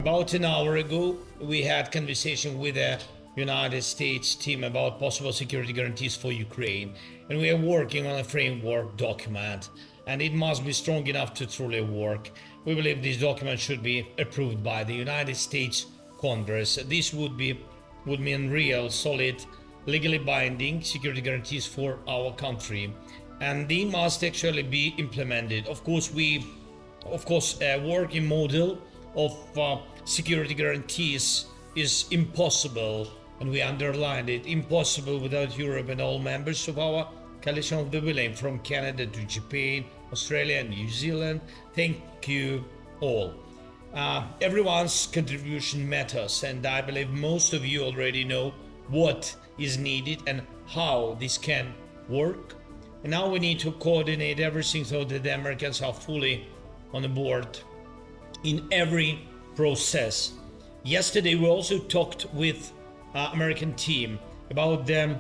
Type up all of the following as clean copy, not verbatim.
About an hour ago, we had conversation with the United States team about possible security guarantees for Ukraine, and we are working on a framework document, and it must be strong enough to truly work. We believe this document should be approved by the United States Congress. This would mean real, solid, legally binding security guarantees for our country, and they must actually be implemented. Of course, a working model of security guarantees is impossible, and we underlined it, impossible without Europe and all members of our coalition of the willing, from Canada to Japan, Australia and New Zealand. Thank you all. Everyone's contribution matters, and I believe most of you already know what is needed and how this can work. And now we need to coordinate everything so that the Americans are fully on the board in every process. Yesterday we also talked with American team about an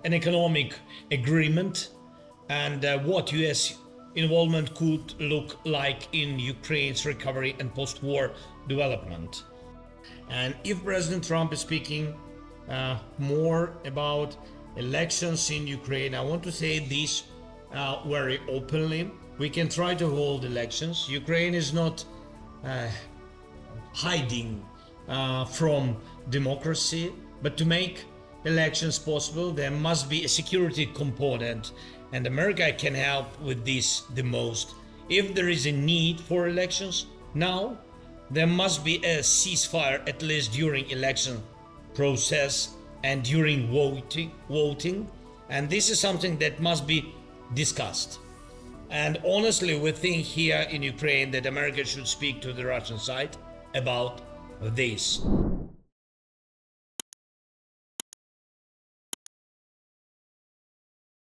economic agreement and what US involvement could look like in Ukraine's recovery and post-war development. And if President Trump is speaking more about elections in Ukraine, I want to say this very openly. We can try to hold elections. Ukraine is not hiding from democracy, but to make elections possible, there must be a security component, and America can help with this the most. If there is a need for elections now, there must be a ceasefire at least during election process and during voting, and this is something that must be discussed. And honestly, we think here in Ukraine that America should speak to the Russian side about this.